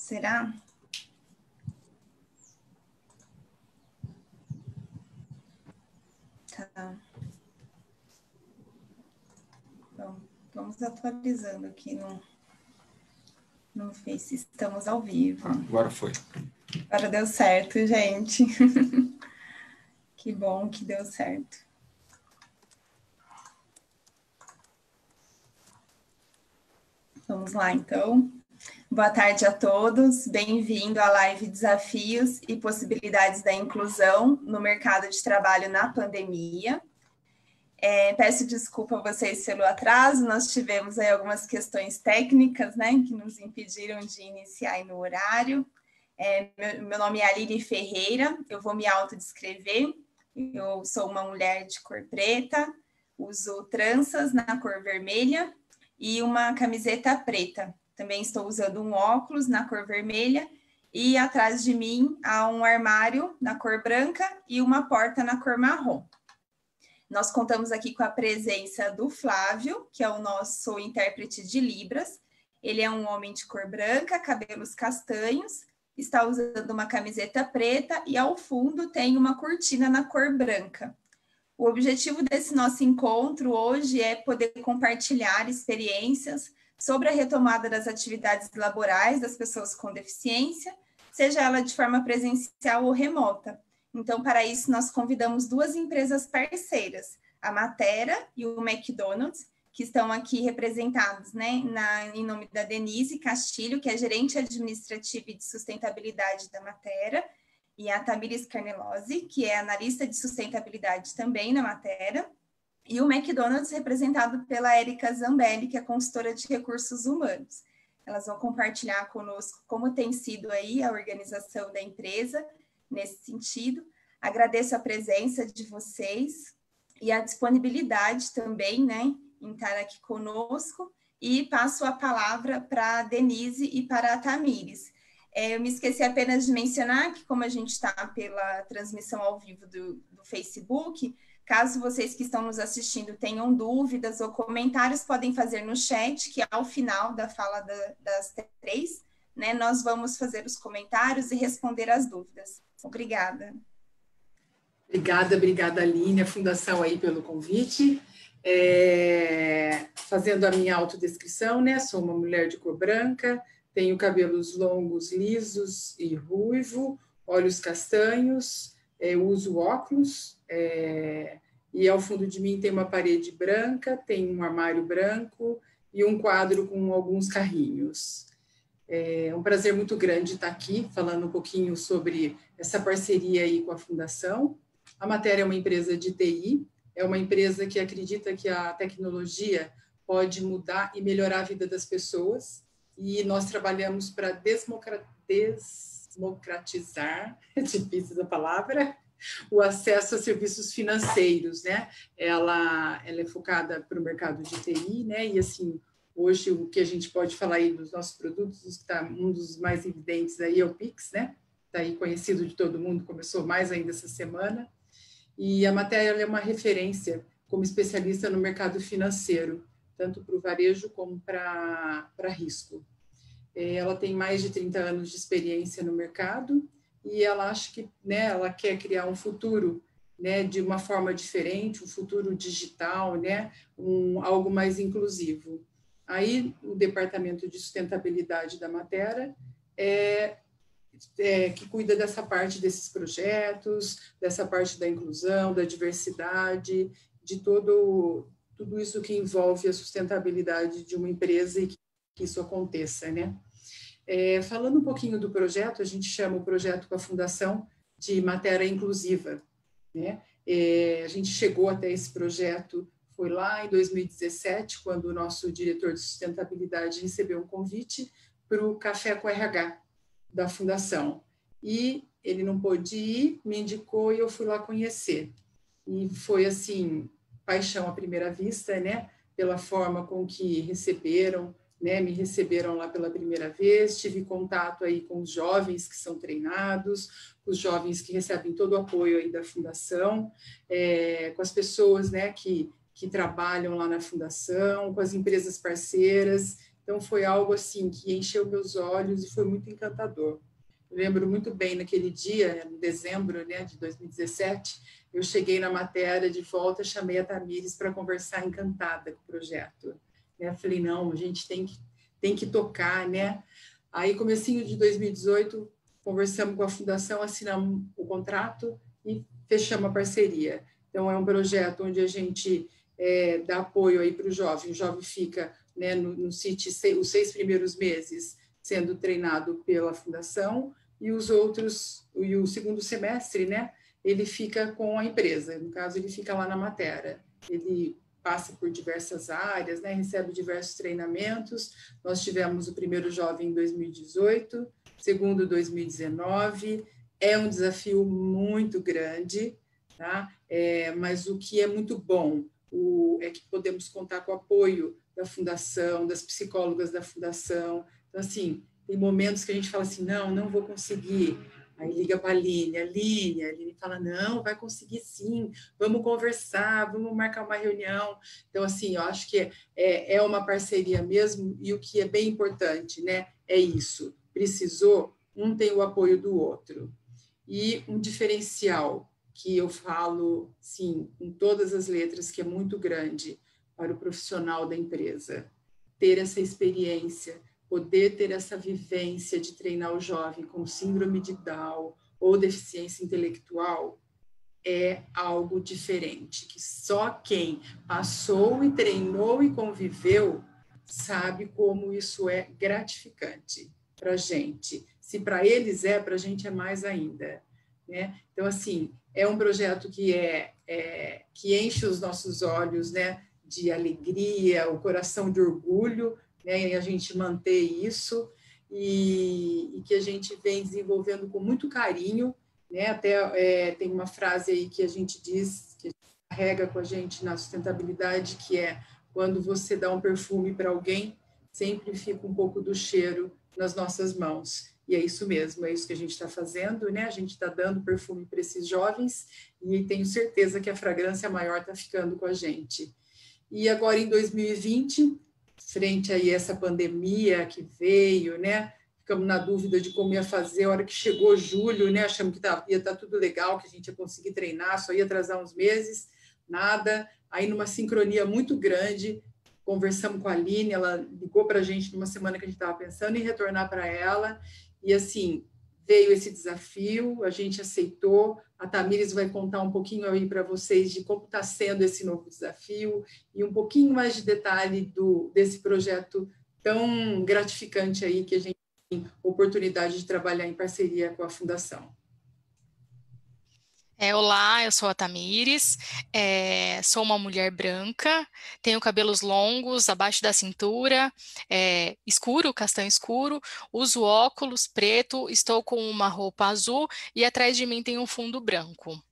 Será? Tá. Bom, vamos atualizando aqui no Face. Estamos ao vivo. Agora foi. Agora deu certo, gente. Que bom que deu certo. Vamos lá, então. Boa tarde a todos. Bem-vindo à live Desafios e Possibilidades da Inclusão no Mercado de Trabalho na Pandemia. Peço desculpa a vocês pelo atraso, nós tivemos aí algumas questões técnicas, né, que nos impediram de iniciar aí no horário. Meu nome é Aline Ferreira, eu vou me autodescrever. Eu sou uma mulher de cor preta, uso tranças na cor vermelha e uma camiseta preta. Também estou usando um óculos na cor vermelha e atrás de mim há um armário na cor branca e uma porta na cor marrom. Nós contamos aqui com a presença do Flávio, que é o nosso intérprete de Libras. Ele é um homem de cor branca, cabelos castanhos, está usando uma camiseta preta e ao fundo tem uma cortina na cor branca. O objetivo desse nosso encontro hoje é poder compartilhar experiências sobre a retomada das atividades laborais das pessoas com deficiência, seja ela de forma presencial ou remota. Então, para isso, nós convidamos duas empresas parceiras, a Matera e o McDonald's, que estão aqui representados, né, em nome da Denise Castilho, que é gerente administrativa e de sustentabilidade da Matera, e a Tamires Carnelozzi, que é analista de sustentabilidade também na Matera, e o McDonald's representado pela Érica Zambelli, que é consultora de recursos humanos. Elas vão compartilhar conosco como tem sido aí a organização da empresa nesse sentido. Agradeço a presença de vocês e a disponibilidade também, né, em estar aqui conosco, e passo a palavra para a Denise e para a Tamires. Eu me esqueci apenas de mencionar que, como a gente está pela transmissão ao vivo do Facebook, caso vocês que estão nos assistindo tenham dúvidas ou comentários, podem fazer no chat, que ao final da fala das três, né, nós vamos fazer os comentários e responder as dúvidas. Obrigada. Obrigada, Aline, a Fundação aí pelo convite. Fazendo a minha autodescrição, né, sou uma mulher de cor branca, tenho cabelos longos, lisos e ruivo, olhos castanhos, uso óculos, e ao fundo de mim tem uma parede branca, tem um armário branco e um quadro com alguns carrinhos. É um prazer muito grande estar aqui falando um pouquinho sobre essa parceria aí com a Fundação. A Matera é uma empresa de TI, é uma empresa que acredita que a tecnologia pode mudar e melhorar a vida das pessoas, e nós trabalhamos para desmocratizar, é difícil a palavra, o acesso a serviços financeiros, né? Ela é focada para o mercado de TI, né? E assim, hoje o que a gente pode falar aí dos nossos produtos, tá, um dos mais evidentes aí é o Pix, né? Está aí conhecido de todo mundo, começou mais ainda essa semana. E a Matera é uma referência como especialista no mercado financeiro, tanto para o varejo como para risco. Ela tem mais de 30 anos de experiência no mercado e ela acha que, né, ela quer criar um futuro, né, de uma forma diferente, um futuro digital, né, algo mais inclusivo. Aí o Departamento de Sustentabilidade da Matera que cuida dessa parte desses projetos, dessa parte da inclusão, da diversidade, de tudo isso que envolve a sustentabilidade de uma empresa e que isso aconteça, né? Falando um pouquinho do projeto, a gente chama o projeto com a Fundação de Matera Inclusiva, né? A gente chegou até esse projeto, foi lá em 2017, quando o nosso diretor de sustentabilidade recebeu um convite para o Café com RH da Fundação. E ele não pôde ir, me indicou e eu fui lá conhecer. E foi, assim, paixão à primeira vista, né? Pela forma com que receberam, né? Me receberam lá pela primeira vez, tive contato aí com os jovens que são treinados, os jovens que recebem todo o apoio aí da Fundação, com as pessoas, né, que trabalham lá na Fundação, com as empresas parceiras, Então, foi algo assim que encheu meus olhos e foi muito encantador. Eu lembro muito bem, naquele dia, em dezembro, né, de 2017, eu cheguei na matéria de volta, chamei a Tamires para conversar encantada com o projeto. Né? Falei, não, a gente tem que tocar, né? Aí, comecinho de 2018, conversamos com a Fundação, assinamos o contrato e fechamos a parceria. Então, é um projeto onde a gente dá apoio aí para o jovem fica, né, no CIT os 6 primeiros meses sendo treinado pela Fundação e os outros, e o segundo semestre, né, ele fica com a empresa, no caso, ele fica lá na Matera. Ele passa por diversas áreas, né, recebe diversos treinamentos. Nós tivemos o primeiro jovem em 2018, segundo em 2019. É um desafio muito grande, tá? Mas o que é muito bom é que podemos contar com o apoio da Fundação, das psicólogas da Fundação. Então, assim, tem momentos que a gente fala assim, não vou conseguir. Aí liga para a Aline fala, não, vai conseguir sim, vamos conversar, vamos marcar uma reunião. Então, assim, eu acho que é uma parceria mesmo, e o que é bem importante, né, é isso. Precisou, um tem o apoio do outro. E um diferencial que eu falo, sim, com todas as letras, que é muito grande para o profissional da empresa, ter essa experiência, poder ter essa vivência de treinar o jovem com síndrome de Down ou deficiência intelectual, é algo diferente, que só quem passou e treinou e conviveu sabe como isso é gratificante para a gente. Se para eles para a gente é mais ainda. Né? Então, assim, é um projeto que enche os nossos olhos, né, de alegria, o coração de orgulho, né, e a gente manter isso, e que a gente vem desenvolvendo com muito carinho, né? Até tem uma frase aí que a gente diz, que carrega com a gente na sustentabilidade, que é: quando você dá um perfume para alguém, sempre fica um pouco do cheiro nas nossas mãos. E é isso mesmo, é isso que a gente está fazendo, né? A gente está dando perfume para esses jovens e tenho certeza que a fragrância maior está ficando com a gente. E agora, em 2020, frente a essa pandemia que veio, né? Ficamos na dúvida de como ia fazer. A hora que chegou julho, né? Achamos que ia estar tudo legal, que a gente ia conseguir treinar, só ia atrasar uns meses, nada. Aí, numa sincronia muito grande, conversamos com a Aline, ela ligou para a gente numa semana que a gente estava pensando em retornar para ela, e assim, veio esse desafio, a gente aceitou. A Tamires vai contar um pouquinho aí para vocês de como está sendo esse novo desafio e um pouquinho mais de detalhe desse projeto tão gratificante aí que a gente tem oportunidade de trabalhar em parceria com a Fundação. Olá, eu sou a Tamires, sou uma mulher branca, tenho cabelos longos, abaixo da cintura, escuro, castanho escuro, uso óculos preto, estou com uma roupa azul e atrás de mim tem um fundo branco.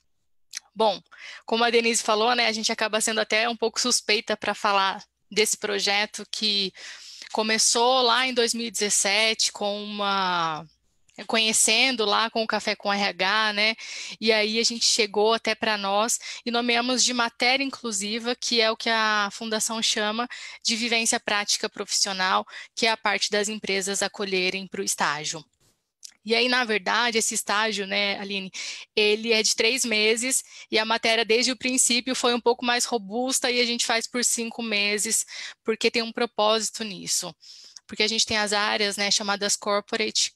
Bom, como a Denise falou, né, a gente acaba sendo até um pouco suspeita para falar desse projeto que começou lá em 2017 conhecendo lá com o Café com RH, né? E aí a gente chegou até para nós e nomeamos de matéria inclusiva, que é o que a Fundação chama de vivência prática profissional, que é a parte das empresas acolherem para o estágio. E aí, na verdade, esse estágio, né, Aline, ele é de 3 meses e a matéria desde o princípio foi um pouco mais robusta e a gente faz por 5 meses, porque tem um propósito nisso. Porque a gente tem as áreas, né, chamadas corporate,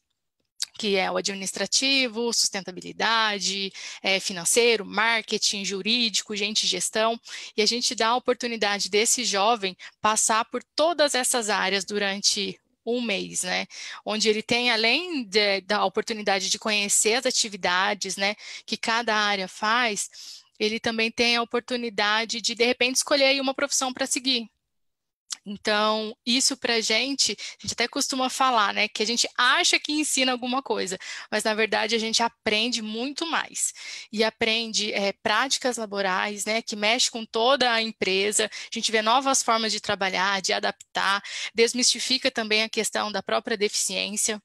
que é o administrativo, sustentabilidade, financeiro, marketing, jurídico, gente de gestão, e a gente dá a oportunidade desse jovem passar por todas essas áreas durante um mês, né? Onde ele tem, além da oportunidade de conhecer as atividades, né, que cada área faz, ele também tem a oportunidade de repente, escolher aí uma profissão para seguir. Então, isso para a gente até costuma falar, né, que a gente acha que ensina alguma coisa, mas na verdade a gente aprende muito mais. E aprende práticas laborais, né, que mexe com toda a empresa, a gente vê novas formas de trabalhar, de adaptar, desmistifica também a questão da própria deficiência.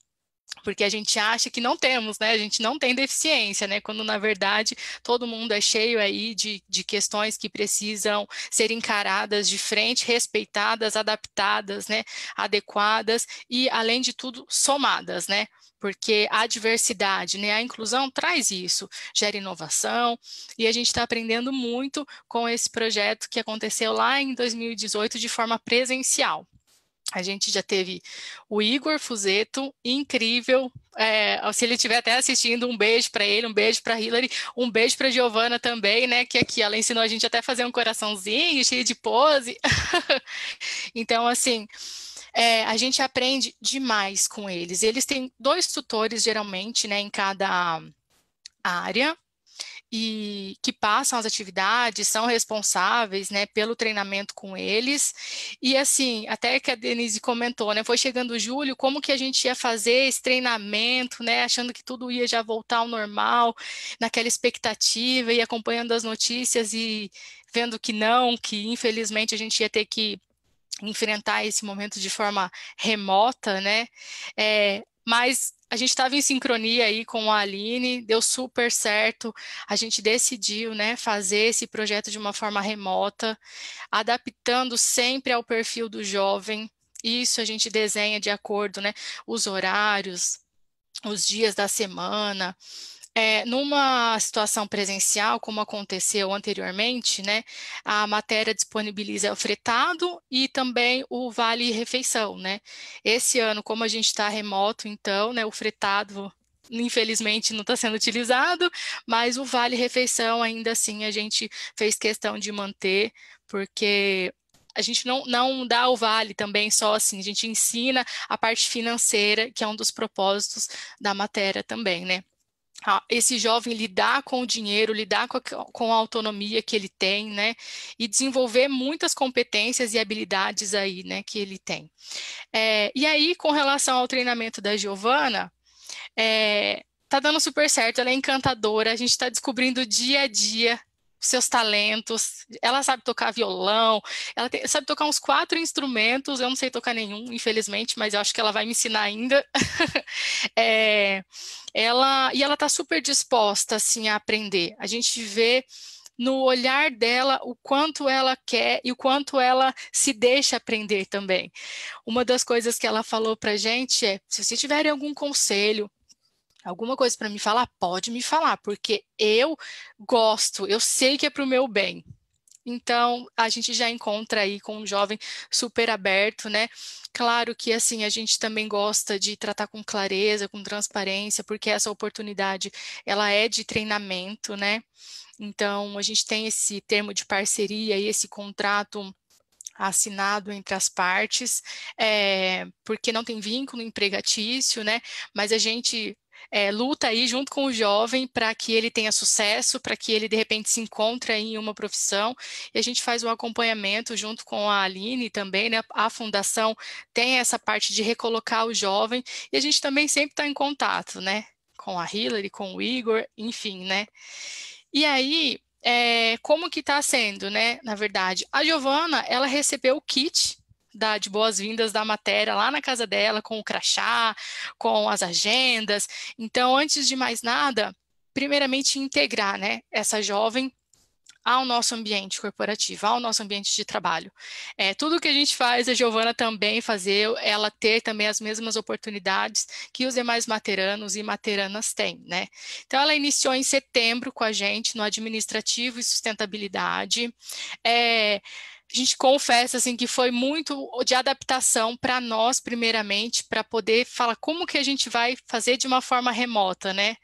porque a gente acha que não temos, né? A gente não tem deficiência, né? Quando, na verdade, todo mundo é cheio aí de questões que precisam ser encaradas de frente, respeitadas, adaptadas, né? Adequadas e, além de tudo, somadas, né? Porque a diversidade, né? A inclusão traz isso, gera inovação, e a gente está aprendendo muito com esse projeto que aconteceu lá em 2018 de forma presencial. A gente já teve o Igor Fuzeto, incrível. Se ele estiver até assistindo, um beijo para ele, um beijo para a Hilary, um beijo para a Giovana também, né? Que aqui ela ensinou a gente até a fazer um coraçãozinho cheio de pose. Então, assim, a gente aprende demais com eles. Eles têm 2 tutores, geralmente, né, em cada área, e que passam as atividades, são responsáveis, né, pelo treinamento com eles. E assim, até que a Denise comentou, né, foi chegando julho, como que a gente ia fazer esse treinamento, né, achando que tudo ia já voltar ao normal, naquela expectativa, e acompanhando as notícias e vendo que não, que infelizmente a gente ia ter que enfrentar esse momento de forma remota, né? Mas a gente estava em sincronia aí com a Aline, deu super certo, a gente decidiu, né, fazer esse projeto de uma forma remota, adaptando sempre ao perfil do jovem. Isso a gente desenha de acordo, né, os horários, os dias da semana. Numa situação presencial, como aconteceu anteriormente, né, a matéria disponibiliza o fretado e também o vale-refeição, né? Esse ano, como a gente está remoto, então, né, o fretado, infelizmente, não está sendo utilizado, mas o vale-refeição, ainda assim, a gente fez questão de manter, porque a gente não dá o vale também só assim, a gente ensina a parte financeira, que é um dos propósitos da matéria também, né? Esse jovem lidar com o dinheiro, lidar com a autonomia que ele tem, né? E desenvolver muitas competências e habilidades aí, né, que ele tem. E aí, com relação ao treinamento da Giovana, tá dando super certo, ela é encantadora, a gente está descobrindo dia a dia seus talentos, ela sabe tocar violão, sabe tocar uns 4 instrumentos, eu não sei tocar nenhum, infelizmente, mas eu acho que ela vai me ensinar ainda. Ela está super disposta assim, a aprender. A gente vê no olhar dela o quanto ela quer e o quanto ela se deixa aprender também. Uma das coisas que ela falou para a gente se vocês tiverem algum conselho, alguma coisa para me falar, pode me falar, porque eu gosto, eu sei que é para o meu bem. Então, a gente já encontra aí com um jovem super aberto, né? Claro que, assim, a gente também gosta de tratar com clareza, com transparência, porque essa oportunidade, ela é de treinamento, né? Então, a gente tem esse termo de parceria e esse contrato assinado entre as partes, porque não tem vínculo empregatício, né? Mas a gente luta aí junto com o jovem para que ele tenha sucesso, para que ele de repente se encontre em uma profissão, e a gente faz o acompanhamento junto com a Aline também, né? A fundação tem essa parte de recolocar o jovem, e a gente também sempre está em contato, né? Com a Hilary, com o Igor, enfim, né? E aí, como que está sendo, né? Na verdade, a Giovana, ela recebeu o kit de boas-vindas da matéria lá na casa dela, com o crachá, com as agendas. Então, antes de mais nada, primeiramente integrar, né, essa jovem ao nosso ambiente corporativo, ao nosso ambiente de trabalho. Tudo que a gente faz, a Giovana também fazer, ela ter também as mesmas oportunidades que os demais materanos e materanas têm, né? Então, ela iniciou em setembro com a gente no administrativo e sustentabilidade. A gente confessa assim que foi muito de adaptação para nós, primeiramente, para poder falar como que a gente vai fazer de uma forma remota, né?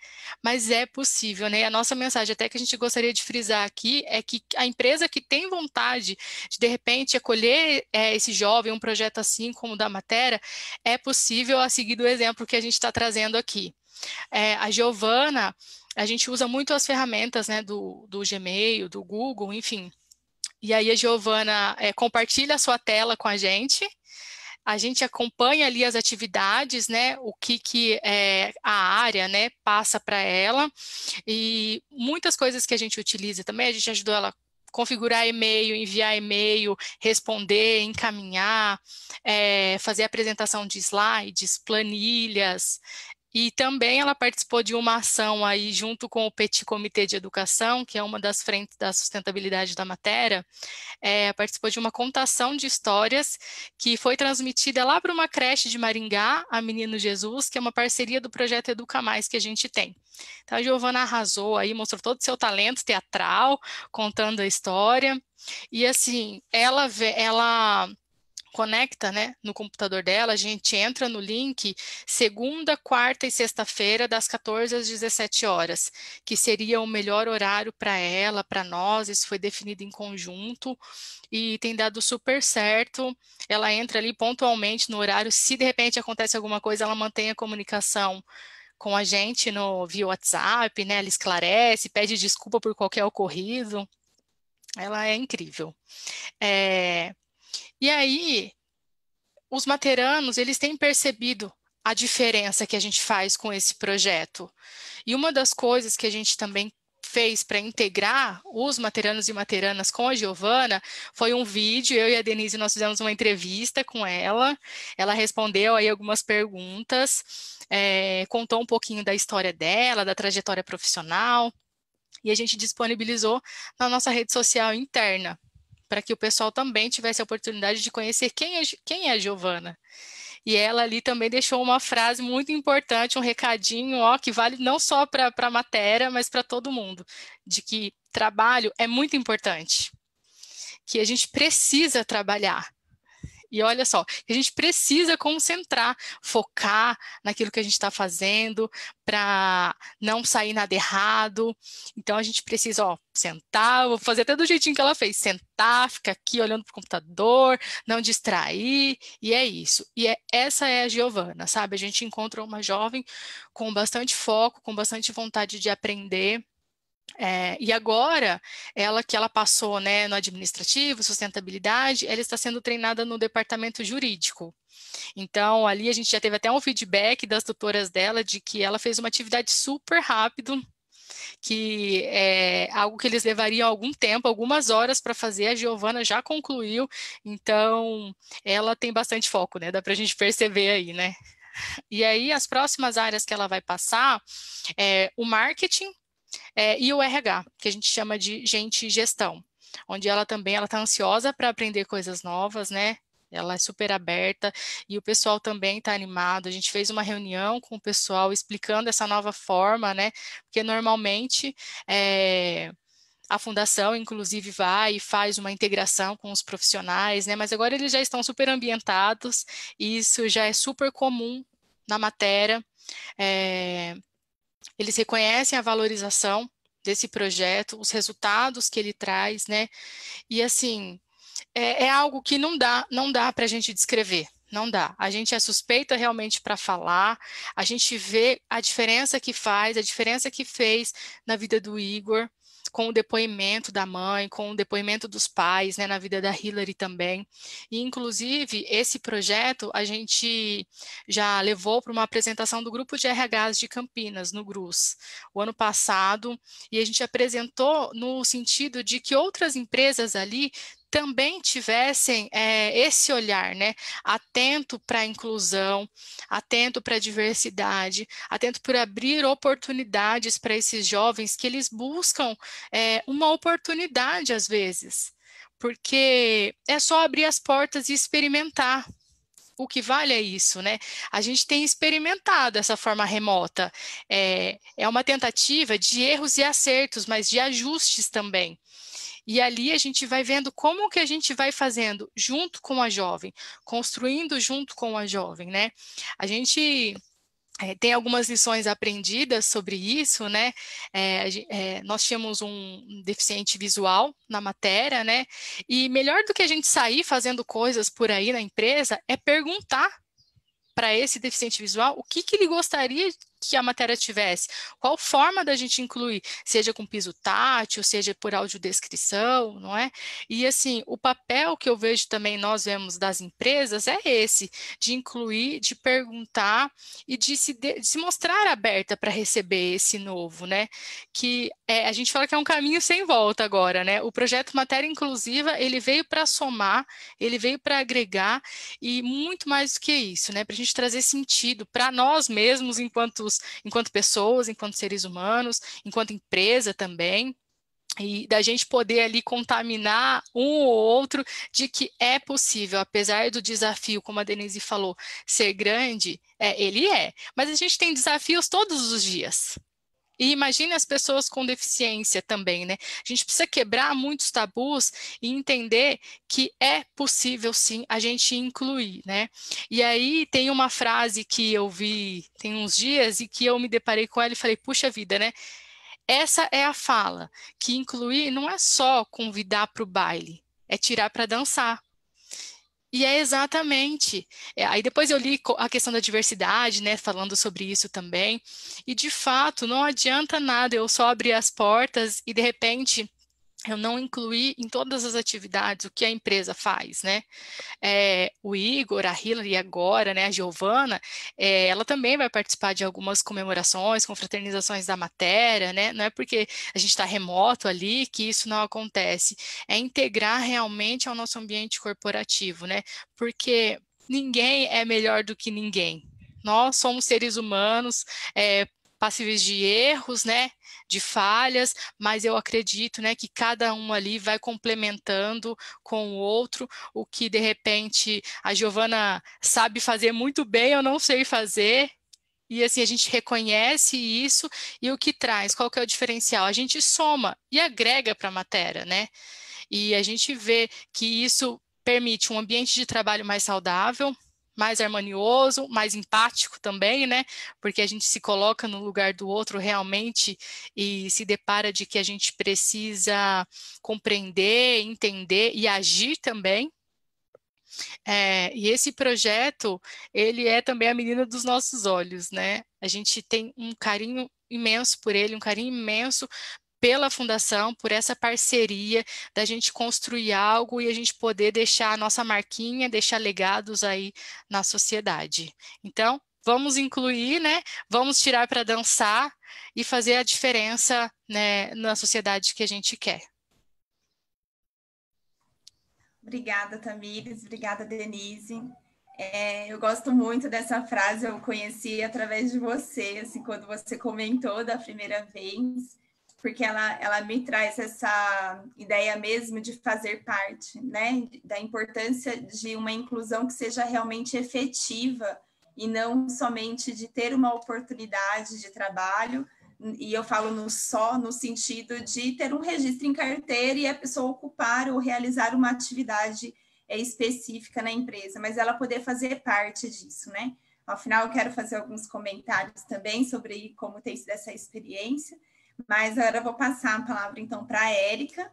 Mas é possível, né? A nossa mensagem, até que a gente gostaria de frisar aqui, é que a empresa que tem vontade de repente, acolher esse jovem, um projeto assim como o da Matera, é possível a seguir do exemplo que a gente está trazendo aqui. A Giovana, a gente usa muito as ferramentas, né, do Gmail, do Google, enfim. E aí a Giovana compartilha a sua tela com a gente acompanha ali as atividades, né, o que a área, né, passa para ela, e muitas coisas que a gente utiliza também, a gente ajudou ela configurar e-mail, enviar e-mail, responder, encaminhar, fazer apresentação de slides, planilhas. E também ela participou de uma ação aí junto com o Petit Comitê de Educação, que é uma das frentes da sustentabilidade da matéria, participou de uma contação de histórias que foi transmitida lá para uma creche de Maringá, a Menino Jesus, que é uma parceria do projeto Educa Mais que a gente tem. Então a Giovana arrasou aí, mostrou todo o seu talento teatral, contando a história, e assim, ela conecta, né, no computador dela, a gente entra no link segunda, quarta e sexta-feira, das 14 às 17 horas, que seria o melhor horário para ela, para nós, isso foi definido em conjunto, e tem dado super certo. Ela entra ali pontualmente no horário, se de repente acontece alguma coisa, ela mantém a comunicação com a gente via WhatsApp, né, ela esclarece, pede desculpa por qualquer ocorrido, ela é incrível. E aí, os materanos, eles têm percebido a diferença que a gente faz com esse projeto. E uma das coisas que a gente também fez para integrar os materanos e materanas com a Giovana foi um vídeo, eu e a Denise, nós fizemos uma entrevista com ela respondeu aí algumas perguntas, contou um pouquinho da história dela, da trajetória profissional, e a gente disponibilizou na nossa rede social interna, para que o pessoal também tivesse a oportunidade de conhecer quem é a Giovana. E ela ali também deixou uma frase muito importante, um recadinho, que vale não só para a matéria, mas para todo mundo, de que trabalho é muito importante, que a gente precisa trabalhar. E olha só, a gente precisa concentrar, focar naquilo que a gente está fazendo para não sair nada errado. Então a gente precisa, sentar, vou fazer até do jeitinho que ela fez, sentar, ficar aqui olhando para o computador, não distrair, e é isso. E essa é a Giovana, sabe? A gente encontra uma jovem com bastante foco, com bastante vontade de aprender. E agora, ela passou, né, no administrativo, sustentabilidade, ela está sendo treinada no departamento jurídico. Então, ali a gente já teve até um feedback das tutoras dela de que ela fez uma atividade super rápido, que é algo que eles levariam algum tempo, algumas horas para fazer, a Giovana já concluiu, então ela tem bastante foco, né? Dá para a gente perceber aí, né? E aí, as próximas áreas que ela vai passar é o marketing, e o RH, que a gente chama de gente e gestão, onde ela está ansiosa para aprender coisas novas, né? Ela é super aberta e o pessoal também está animado. A gente fez uma reunião com o pessoal explicando essa nova forma, né? Porque normalmente a fundação, inclusive, vai e faz uma integração com os profissionais, né? Mas agora eles já estão super ambientados e isso já é super comum na matéria. Eles reconhecem a valorização desse projeto, os resultados que ele traz, né? E assim, é algo que não dá para a gente descrever, não dá. A gente é suspeita realmente para falar, a gente vê a diferença que faz, a diferença que fez na vida do Igor, com o depoimento da mãe, com o depoimento dos pais, né, na vida da Hillary também. E, inclusive, esse projeto a gente já levou para uma apresentação do grupo de RHs de Campinas, no GRUS, o ano passado, e a gente apresentou no sentido de que outras empresas ali também tivessem esse olhar, né, atento para a inclusão, atento para a diversidade, atento por abrir oportunidades para esses jovens que eles buscam uma oportunidade às vezes, porque é só abrir as portas e experimentar. O que vale é isso, né? A gente tem experimentado essa forma remota. É uma tentativa de erros e acertos, mas de ajustes também. E ali a gente vai vendo como que a gente vai fazendo junto com a jovem, construindo junto com a jovem, né? A gente tem algumas lições aprendidas sobre isso, né? Nós tínhamos um deficiente visual na matéria, né? E melhor do que a gente sair fazendo coisas por aí na empresa é perguntar para esse deficiente visual o que ele gostaria que a matéria tivesse, qual forma da gente incluir, seja com piso tátil, seja por audiodescrição, não é? E assim, o papel que eu vejo também, nós vemos das empresas, é esse, de incluir, de perguntar e de se mostrar aberta para receber esse novo, né? Que a gente fala que é um caminho sem volta agora, né? O projeto Matéria Inclusiva, ele veio para somar, ele veio para agregar e muito mais do que isso, né? Para a gente trazer sentido para nós mesmos enquanto pessoas, enquanto seres humanos, enquanto empresa também, e da gente poder ali contaminar um ou outro de que é possível, apesar do desafio, como a Denise falou, ser grande, ele mas a gente tem desafios todos os dias. E imagine as pessoas com deficiência também, né? A gente precisa quebrar muitos tabus e entender que é possível, sim, a gente incluir, né? E aí tem uma frase que eu vi tem uns dias e que eu me deparei com ela e falei, puxa vida, né? Essa é a fala, que incluir não é só convidar para o baile, é tirar para dançar. E é exatamente. Aí depois eu li a questão da diversidade, né, falando sobre isso também. E de fato, não adianta nada eu só abrir as portas e de repente eu não incluir em todas as atividades o que a empresa faz, né? O Igor, a Hilary agora, né, a Giovana, ela também vai participar de algumas comemorações, confraternizações da matéria, né? Não é porque a gente está remoto ali que isso não acontece. É integrar realmente ao nosso ambiente corporativo, né? Porque ninguém é melhor do que ninguém. Nós somos seres humanos, passíveis de erros, né, de falhas, mas eu acredito, né, que cada um ali vai complementando com o outro, o que de repente a Giovana sabe fazer muito bem, eu não sei fazer, e assim a gente reconhece isso, e o que traz, qual que é o diferencial? A gente soma e agrega para a matéria, né, e a gente vê que isso permite um ambiente de trabalho mais saudável, mais harmonioso, mais empático também, né? Porque a gente se coloca no lugar do outro realmente e se depara de que a gente precisa compreender, entender e agir também. E esse projeto, ele é também a menina dos nossos olhos, né? A gente tem um carinho imenso por ele, um carinho imenso pela fundação, por essa parceria da gente construir algo e a gente poder deixar a nossa marquinha, deixar legados aí na sociedade. Então, vamos incluir, né? Vamos tirar para dançar e fazer a diferença, né, na sociedade que a gente quer. Obrigada, Tamires. Obrigada, Denise. Eu gosto muito dessa frase, eu conheci através de você, assim, quando você comentou da primeira vez, porque ela me traz essa ideia mesmo de fazer parte, né? Da importância de uma inclusão que seja realmente efetiva e não somente de ter uma oportunidade de trabalho, e eu falo no sentido de ter um registro em carteira e a pessoa ocupar ou realizar uma atividade específica na empresa, mas ela poder fazer parte disso, né? Ao final, eu quero fazer alguns comentários também sobre como tem sido essa experiência, mas agora eu vou passar a palavra, então, para a Érica,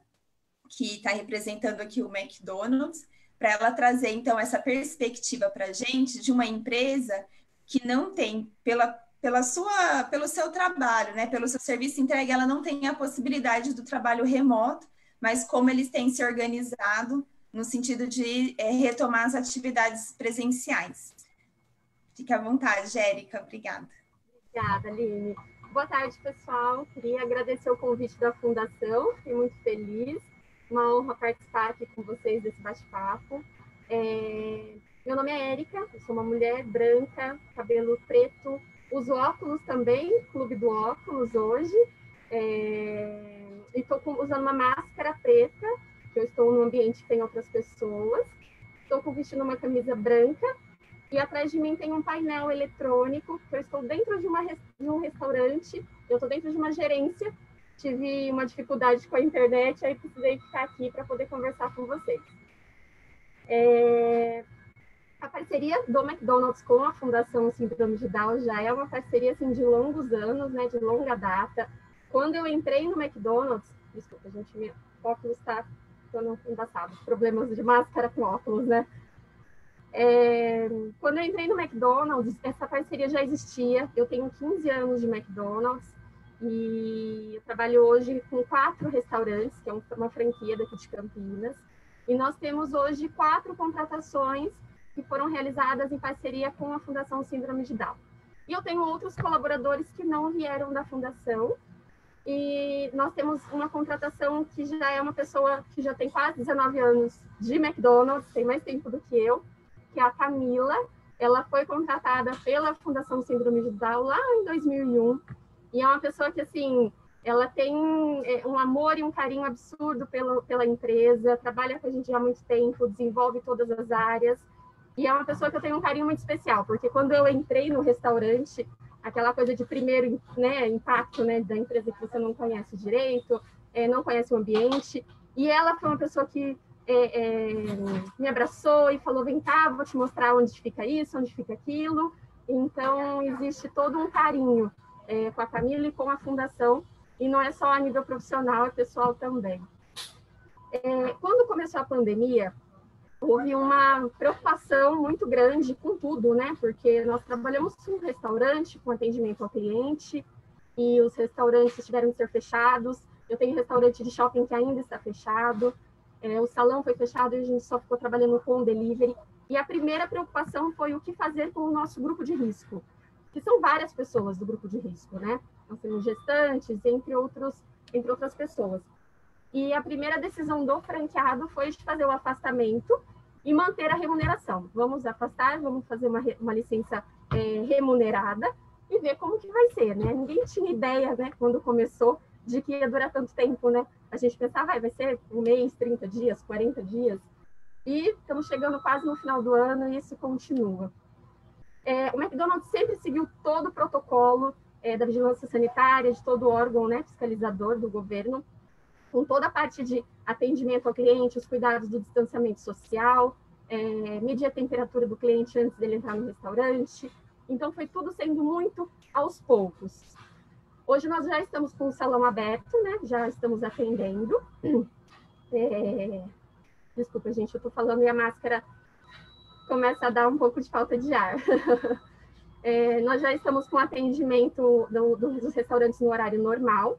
que está representando aqui o McDonald's, para ela trazer, então, essa perspectiva para a gente de uma empresa que não tem, pelo seu trabalho, né, pelo seu serviço entregue, ela não tem a possibilidade do trabalho remoto, mas como eles têm se organizado no sentido de retomar as atividades presenciais. Fique à vontade, Érica. Obrigada. Obrigada, Aline. Boa tarde, pessoal. Queria agradecer o convite da Fundação, fiquei muito feliz. Uma honra participar aqui com vocês desse bate-papo. Meu nome é Érica, eu sou uma mulher branca, cabelo preto, uso óculos também, Clube do Óculos hoje, e estou usando uma máscara preta, que eu estou num ambiente que tem outras pessoas, estou vestindo uma camisa branca, e atrás de mim tem um painel eletrônico, que eu estou dentro de um restaurante, eu estou dentro de uma gerência, tive uma dificuldade com a internet, aí precisei ficar aqui para poder conversar com vocês. A parceria do McDonald's com a Fundação Síndrome de Down já é uma parceria assim, de longos anos, né, de longa data. Quando eu entrei no McDonald's, desculpa, gente, meu óculos está ficando embaçado, problemas de máscara com óculos, né? Quando eu entrei no McDonald's, essa parceria já existia. Eu tenho 15 anos de McDonald's e eu trabalho hoje com 4 restaurantes, que é uma franquia daqui de Campinas. E nós temos hoje 4 contratações que foram realizadas em parceria com a Fundação Síndrome de Down. E eu tenho outros colaboradores que não vieram da Fundação. E nós temos uma contratação que já é uma pessoa que já tem quase 19 anos de McDonald's, tem mais tempo do que eu, que é a Camila. Ela foi contratada pela Fundação Síndrome de Down lá em 2001. E é uma pessoa que, assim, ela tem um amor e um carinho absurdo pela empresa, trabalha com a gente há muito tempo, desenvolve todas as áreas. E é uma pessoa que eu tenho um carinho muito especial, porque quando eu entrei no restaurante, aquela coisa de primeiro, né, impacto, né, da empresa que você não conhece direito, não conhece o ambiente, e ela foi uma pessoa que me abraçou e falou, vem cá, vou te mostrar onde fica isso, onde fica aquilo. Então, existe todo um carinho com a Camila e com a Fundação, e não é só a nível profissional, é pessoal também. Quando começou a pandemia, houve uma preocupação muito grande com tudo, né? Porque nós trabalhamos em um restaurante com atendimento ao cliente e os restaurantes tiveram que ser fechados. Eu tenho restaurante de shopping que ainda está fechado. O salão foi fechado e a gente só ficou trabalhando com delivery. E a primeira preocupação foi o que fazer com o nosso grupo de risco, que são várias pessoas do grupo de risco, né? Nós temos gestantes, entre outras pessoas. E a primeira decisão do franqueado foi de fazer o afastamento e manter a remuneração. Vamos afastar, vamos fazer uma licença remunerada e ver como que vai ser, né? Ninguém tinha ideia, né, quando começou, de que ia durar tanto tempo, né? A gente pensava, vai ser um mês, 30 dias, 40 dias. E estamos chegando quase no final do ano e isso continua. O McDonald's sempre seguiu todo o protocolo da vigilância sanitária, de todo o órgão, né, fiscalizador do governo, com toda a parte de atendimento ao cliente, os cuidados do distanciamento social, medir a temperatura do cliente antes dele entrar no restaurante. Então, foi tudo sendo muito aos poucos. Hoje, nós já estamos com o salão aberto, né? Já estamos atendendo. Desculpa, gente, eu estou falando e a máscara começa a dar um pouco de falta de ar. Nós já estamos com atendimento dos restaurantes no horário normal.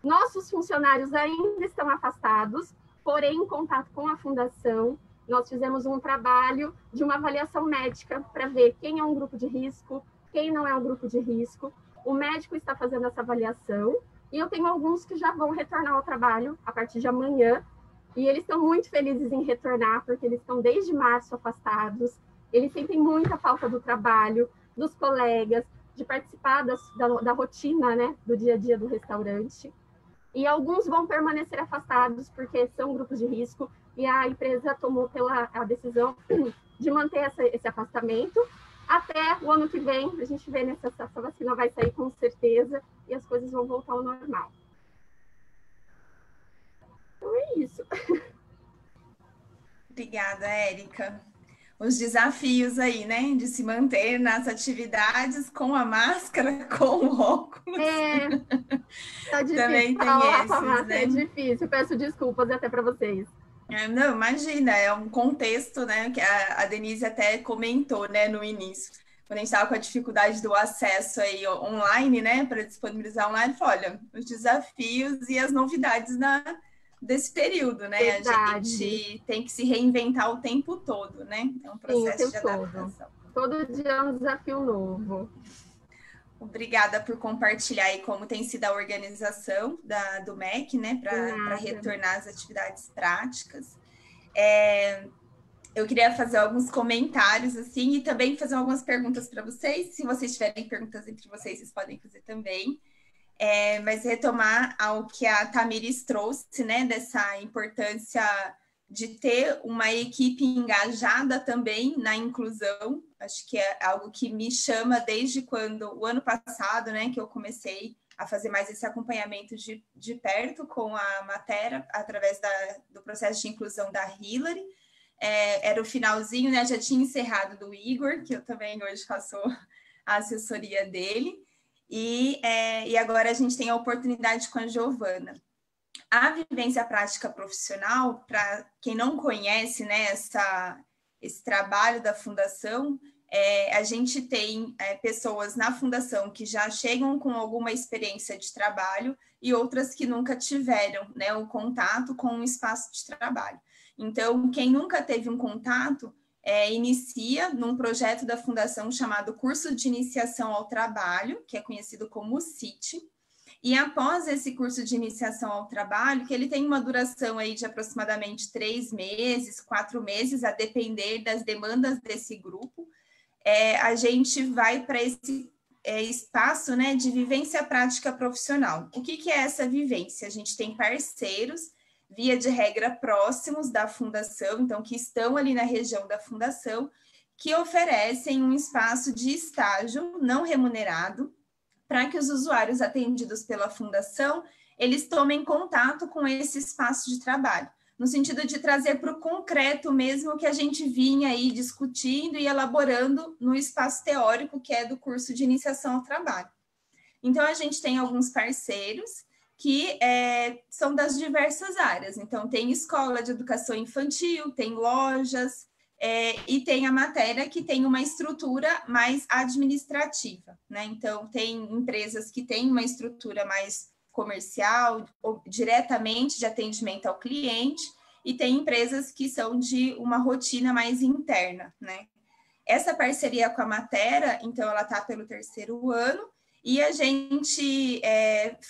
Nossos funcionários ainda estão afastados, porém, em contato com a Fundação, nós fizemos um trabalho de uma avaliação médica para ver quem é um grupo de risco, quem não é um grupo de risco. O médico está fazendo essa avaliação e eu tenho alguns que já vão retornar ao trabalho a partir de amanhã e eles estão muito felizes em retornar porque eles estão desde março afastados, eles sentem muita falta do trabalho, dos colegas, de participar da rotina, né, do dia a dia do restaurante. E alguns vão permanecer afastados porque são grupos de risco e a empresa tomou a decisão de manter esse afastamento até o ano que vem. A gente vê essa vacina vai sair com certeza e as coisas vão voltar ao normal. Então é isso. Obrigada, Érica. Os desafios aí, né, de se manter nas atividades com a máscara, com o óculos. Tá difícil. Também tem falar esses, com a máscara, né? é difícil. Peço desculpas até para vocês. Não, imagina, é um contexto, né, que a Denise até comentou, né, no início, quando a gente estava com a dificuldade do acesso aí online, né, para disponibilizar online, falou, olha, os desafios e as novidades desse período, né? Verdade. A gente tem que se reinventar o tempo todo, né? É um processo de adaptação. Todo dia é um desafio novo. Obrigada por compartilhar aí como tem sido a organização do MEC, né? Para retornar às atividades práticas. Eu queria fazer alguns comentários, assim, e também fazer algumas perguntas para vocês. Se vocês tiverem perguntas entre vocês, vocês podem fazer também. Mas retomar ao que a Tamires trouxe, né, dessa importância de ter uma equipe engajada também na inclusão. Acho que é algo que me chama desde o ano passado, né, que eu comecei a fazer mais esse acompanhamento de perto com a Matera, através do processo de inclusão da Hilary. Era o finalzinho, né, já tinha encerrado do Igor, que eu também hoje faço a assessoria dele. E agora a gente tem a oportunidade com a Giovana. A vivência prática profissional, para quem não conhece, né, esse trabalho da fundação, a gente tem pessoas na fundação que já chegam com alguma experiência de trabalho e outras que nunca tiveram, né, o contato com um espaço de trabalho. Então, quem nunca teve um contato, inicia num projeto da fundação chamado Curso de Iniciação ao Trabalho, que é conhecido como CIT, e após esse curso de iniciação ao trabalho, que ele tem uma duração aí de aproximadamente 3 meses, 4 meses, a depender das demandas desse grupo, a gente vai para esse espaço, né, de vivência prática profissional. O que é essa vivência? A gente tem parceiros, via de regra, próximos da fundação, então, que estão ali na região da fundação, que oferecem um espaço de estágio não remunerado, para que os usuários atendidos pela fundação, eles tomem contato com esse espaço de trabalho, no sentido de trazer para o concreto mesmo que a gente vinha aí discutindo e elaborando no espaço teórico, que é do curso de iniciação ao trabalho. Então, a gente tem alguns parceiros que são das diversas áreas. Então, tem escola de educação infantil, tem lojas, e tem a matéria que tem uma estrutura mais administrativa, né? Então, tem empresas que têm uma estrutura mais comercial, ou diretamente de atendimento ao cliente, e tem empresas que são de uma rotina mais interna, né? Essa parceria com a Matera, então, ela está pelo 3º ano, e a gente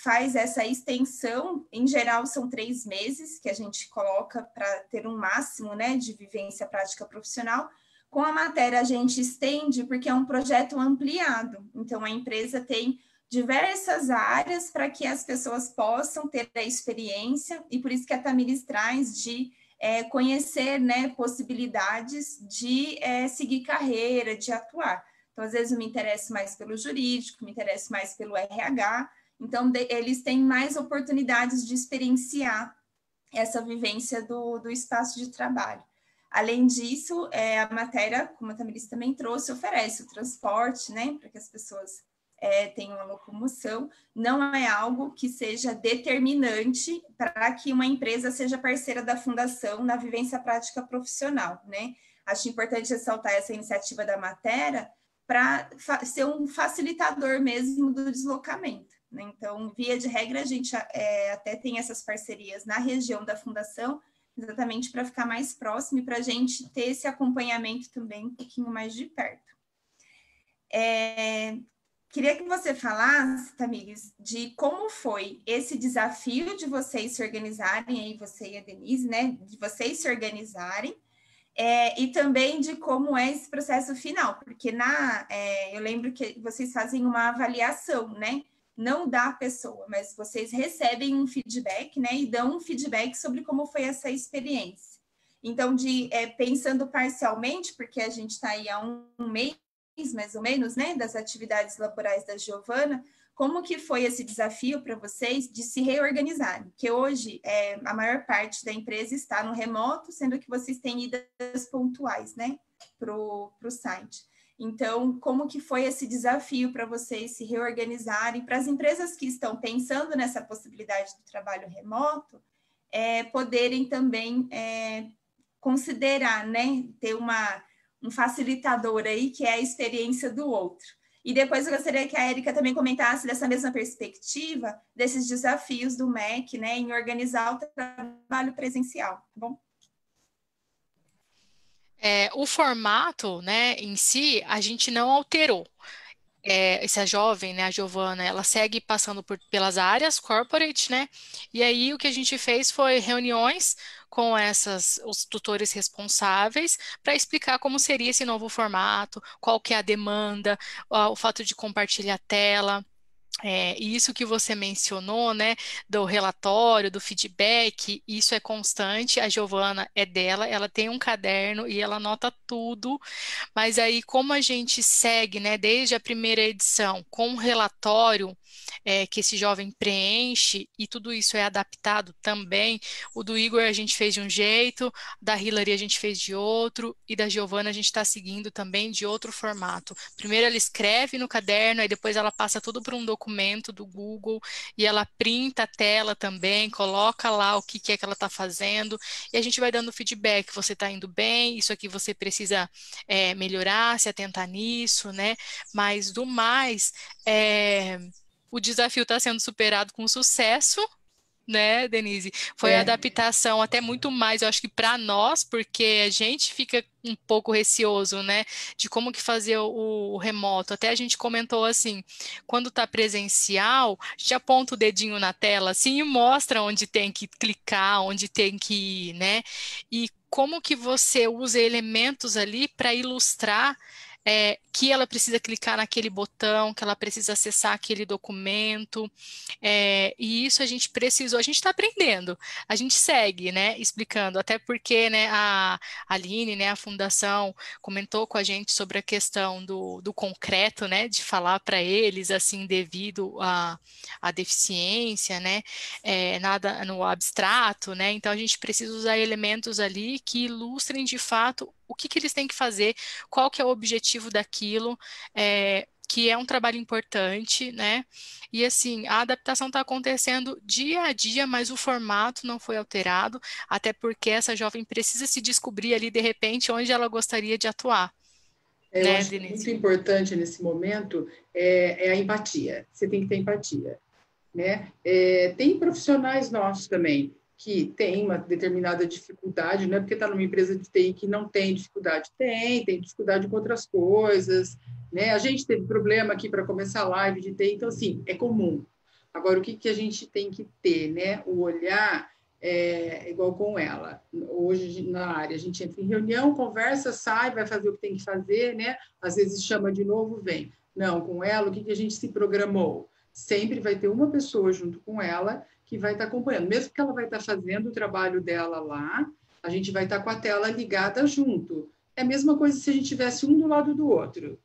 faz essa extensão, em geral são 3 meses, que a gente coloca para ter um máximo, né, de vivência prática profissional. Com a Matera a gente estende porque é um projeto ampliado, então a empresa tem diversas áreas para que as pessoas possam ter a experiência, e por isso que a Tamires traz de conhecer, né, possibilidades de seguir carreira, de atuar. Então, às vezes, eu me interesso mais pelo jurídico, me interesso mais pelo RH. Então, eles têm mais oportunidades de experienciar essa vivência do espaço de trabalho. Além disso, a matéria, como a Tamires também trouxe, oferece o transporte, né, para que as pessoas tenham uma locomoção. Não é algo que seja determinante para que uma empresa seja parceira da fundação na vivência prática profissional, né? Acho importante ressaltar essa iniciativa da matéria, para ser um facilitador mesmo do deslocamento, né? Então, via de regra, a gente até tem essas parcerias na região da fundação, exatamente para ficar mais próximo e para a gente ter esse acompanhamento também um pouquinho mais de perto. Queria que você falasse, Tamires, de como foi esse desafio de vocês se organizarem, aí você e a Denise, né, de vocês se organizarem, e também de como é esse processo final, porque eu lembro que vocês fazem uma avaliação, né? Não da pessoa, mas vocês recebem um feedback, né? E dão um feedback sobre como foi essa experiência. Então, pensando parcialmente, porque a gente está aí há um mês, mais ou menos, né? Das atividades laborais da Giovana, como que foi esse desafio para vocês de se reorganizarem? Porque hoje a maior parte da empresa está no remoto, sendo que vocês têm idas pontuais, né, para o site. Então, como que foi esse desafio para vocês se reorganizarem, para as empresas que estão pensando nessa possibilidade do trabalho remoto, poderem também considerar, né, ter um facilitador aí, que é a experiência do outro. E depois eu gostaria que a Érica também comentasse dessa mesma perspectiva, desses desafios do MEC, né, em organizar o trabalho presencial, tá bom? O formato, né, em si, a gente não alterou. Essa jovem, né, a Giovana, ela segue passando pelas áreas corporate, né? E aí o que a gente fez foi reuniões com os tutores responsáveis para explicar como seria esse novo formato, qual que é a demanda, o fato de compartilhar a tela. E isso que você mencionou, né, do relatório, do feedback, isso é constante. A Giovana é dela, ela tem um caderno e ela anota tudo, mas aí como a gente segue, né, desde a primeira edição com um relatório que esse jovem preenche e tudo isso é adaptado também. O do Igor a gente fez de um jeito, da Hilary a gente fez de outro e da Giovana a gente está seguindo também de outro formato. Primeiro ela escreve no caderno, aí depois ela passa tudo para um documento documento do Google e ela printa a tela também, coloca lá o que é que ela está fazendo e a gente vai dando feedback, você está indo bem, isso aqui você precisa melhorar, se atentar nisso, né? Mas do mais, o desafio está sendo superado com sucesso, né, Denise? Foi a adaptação até muito mais, eu acho que para nós, porque a gente fica um pouco receoso, né, de como que fazer o remoto. Até a gente comentou assim, quando tá presencial, a gente aponta o dedinho na tela assim e mostra onde tem que clicar, onde tem que ir, né? E como que você usa elementos ali para ilustrar que ela precisa clicar naquele botão, que ela precisa acessar aquele documento, e isso a gente precisou, a gente está aprendendo, a gente segue, né, explicando, até porque, né, a Aline, né, a Fundação, comentou com a gente sobre a questão do concreto, né, de falar para eles, assim, devido à deficiência, né, nada no abstrato, né, então a gente precisa usar elementos ali que ilustrem de fato o que eles têm que fazer, qual que é o objetivo daquilo, que é um trabalho importante, né? E assim, a adaptação está acontecendo dia a dia, mas o formato não foi alterado, até porque essa jovem precisa se descobrir ali, de repente, onde ela gostaria de atuar. Eu Né, acho que Denise? muito importante nesse momento é a empatia. Você tem que ter empatia, né? Tem profissionais nossos também que têm uma determinada dificuldade, não é porque está numa empresa de TI que não tem dificuldade. Tem dificuldade com outras coisas, né? A gente teve problema aqui para começar a live de TI, então, assim, é comum. Agora, o que a gente tem que ter, né? O olhar igual com ela. Hoje, na área, a gente entra em reunião, conversa, sai, vai fazer o que tem que fazer, né? Às vezes chama de novo, vem. Não, com ela, o que a gente se programou? Sempre vai ter uma pessoa junto com ela que vai estar acompanhando. Mesmo que ela vai estar fazendo o trabalho dela lá, a gente vai estar com a tela ligada junto. É a mesma coisa se a gente tivesse um do lado do outro.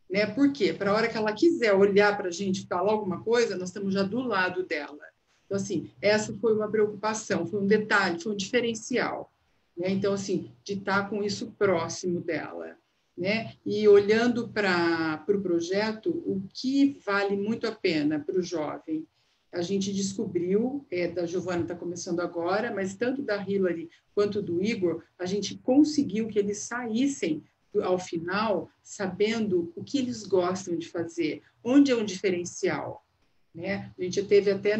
Né? Por quê? Para a hora que ela quiser olhar para a gente e falar alguma coisa, nós estamos já do lado dela. Então, assim, essa foi uma preocupação, foi um detalhe, foi um diferencial. Né? Então, assim, de estar com isso próximo dela. Né? E olhando para o projeto, o que vale muito a pena para o jovem? A gente descobriu, da Giovana está começando agora, mas tanto da Hilary quanto do Igor, a gente conseguiu que eles saíssem ao final sabendo o que eles gostam de fazer, onde é um diferencial. Né? A gente teve até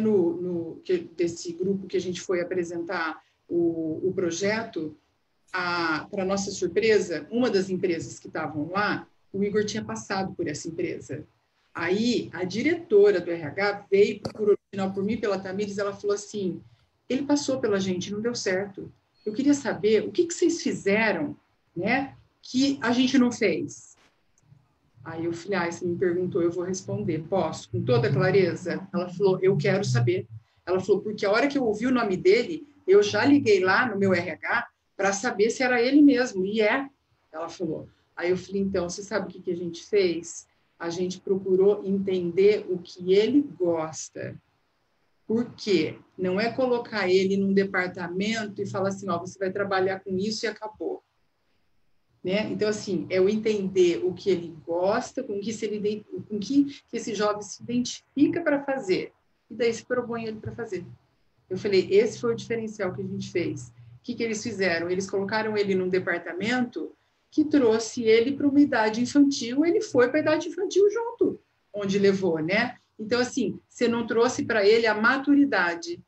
desse grupo que a gente foi apresentar o projeto, para nossa surpresa, uma das empresas que estavam lá, o Igor tinha passado por essa empresa. Aí, a diretora do RH veio por mim, pela Tamires, ela falou assim, ele passou pela gente, não deu certo. Eu queria saber o que vocês fizeram, né, que a gente não fez. Aí eu falei, você me perguntou, eu vou responder. Posso? Com toda clareza? Ela falou, eu quero saber. Ela falou, porque a hora que eu ouvi o nome dele, eu já liguei lá no meu RH para saber se era ele mesmo. E ela falou. Aí eu falei, então, você sabe o que a gente fez? A gente procurou entender o que ele gosta. Por quê? Não é colocar ele num departamento e falar assim, você vai trabalhar com isso e acabou. Né? Então, assim, é o entender o que ele gosta, com que esse jovem se identifica para fazer, e daí se propõe ele para fazer. Eu falei, esse foi o diferencial que a gente fez. O que eles fizeram? Eles colocaram ele num departamento que trouxe ele para uma idade infantil, ele foi para a idade infantil junto, onde levou, né? Então, assim, você não trouxe para ele a maturidade.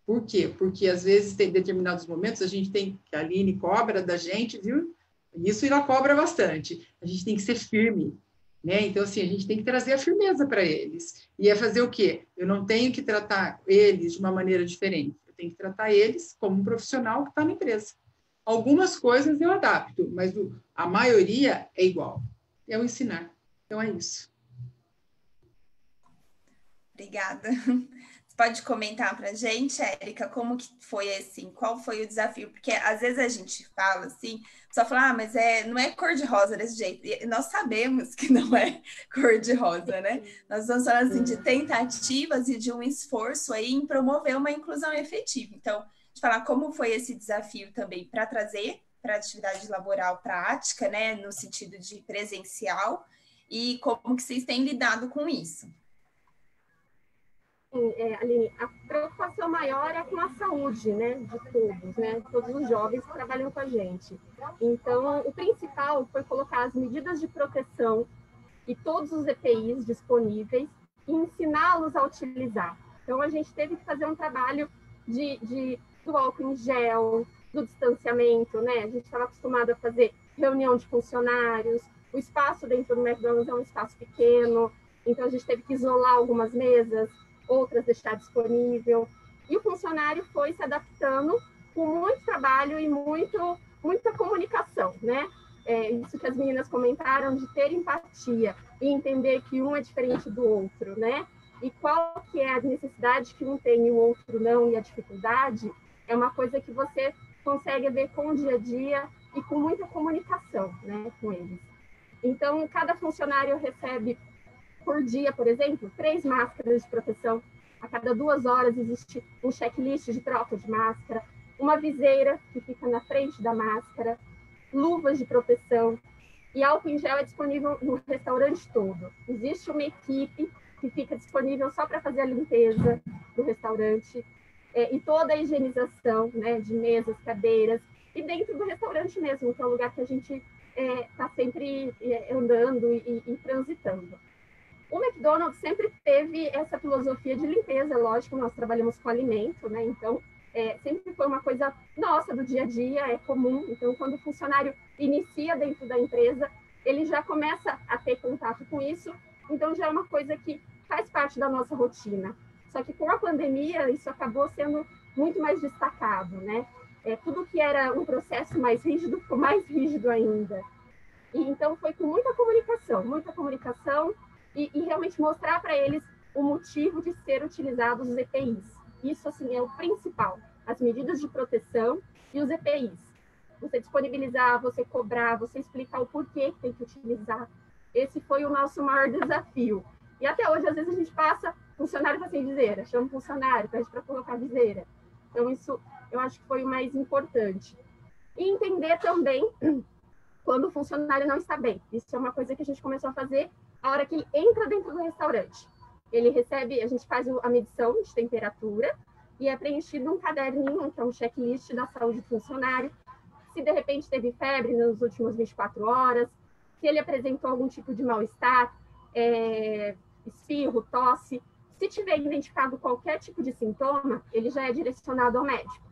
Por quê? Porque, às vezes, tem determinados momentos, a gente tem, que a Aline cobra da gente, viu? Isso ela cobra bastante. A gente tem que ser firme, né? Então, assim, a gente tem que trazer a firmeza para eles. E é fazer o quê? Eu não tenho que tratar eles de uma maneira diferente. Eu tenho que tratar eles como um profissional que está na empresa. Algumas coisas eu adapto, mas a maioria é igual. É o ensinar. Então, é isso. Obrigada. Você pode comentar para a gente, Érica, como que foi assim? Qual foi o desafio? Porque às vezes a gente fala assim, só fala, mas não é cor-de-rosa desse jeito. E nós sabemos que não é cor-de-rosa, né? Nós estamos falando assim, de tentativas e de um esforço aí em promover uma inclusão efetiva. Então, de falar como foi esse desafio também para trazer para a atividade laboral prática, né? No sentido de presencial, e como que vocês têm lidado com isso? Aline, a preocupação maior é com a saúde, né, de todos, né, todos os jovens que trabalham com a gente. Então, o principal foi colocar as medidas de proteção e todos os EPIs disponíveis e ensiná-los a utilizar. Então, a gente teve que fazer um trabalho do álcool em gel, do distanciamento, né? A gente estava acostumado a fazer reunião de funcionários, o espaço dentro do McDonald's é um espaço pequeno, então a gente teve que isolar algumas mesas, outras deixar disponível, e o funcionário foi se adaptando com muito trabalho e muita comunicação, né? Isso que as meninas comentaram, de ter empatia e entender que um é diferente do outro, né? E qual que é a necessidade que um tem e o outro não, e a dificuldade, é uma coisa que você consegue ver com o dia a dia e com muita comunicação, né, com eles. Então, cada funcionário recebe por dia, por exemplo, 3 máscaras de proteção. A cada 2 horas existe um checklist de troca de máscara, uma viseira que fica na frente da máscara, luvas de proteção, e álcool em gel é disponível no restaurante todo. Existe uma equipe que fica disponível só para fazer a limpeza do restaurante, e toda a higienização, né, de mesas, cadeiras, e dentro do restaurante mesmo, que é o lugar que a gente está sempre andando e transitando. O McDonald's sempre teve essa filosofia de limpeza, lógico, nós trabalhamos com alimento, né, então sempre foi uma coisa nossa do dia a dia, é comum. Então, quando o funcionário inicia dentro da empresa, ele já começa a ter contato com isso, então já é uma coisa que faz parte da nossa rotina. Só que com a pandemia, isso acabou sendo muito mais destacado, né? Tudo que era um processo mais rígido, ficou mais rígido ainda. E então foi com muita comunicação e realmente mostrar para eles o motivo de ser utilizados os EPIs. Isso, assim, é o principal. As medidas de proteção e os EPIs. Você disponibilizar, você cobrar, você explicar o porquê que tem que utilizar. Esse foi o nosso maior desafio. E até hoje, às vezes, a gente passa funcionário para sem viseira, chama um funcionário, pede para colocar viseira. Então, isso eu acho que foi o mais importante. E entender também quando o funcionário não está bem. Isso é uma coisa que a gente começou a fazer a hora que ele entra dentro do restaurante. Ele recebe, a gente faz a medição de temperatura e é preenchido um caderninho, que é um checklist da saúde do funcionário. Se de repente teve febre nas últimas 24 horas, se ele apresentou algum tipo de mal-estar, espirro, tosse. Se tiver identificado qualquer tipo de sintoma, ele já é direcionado ao médico.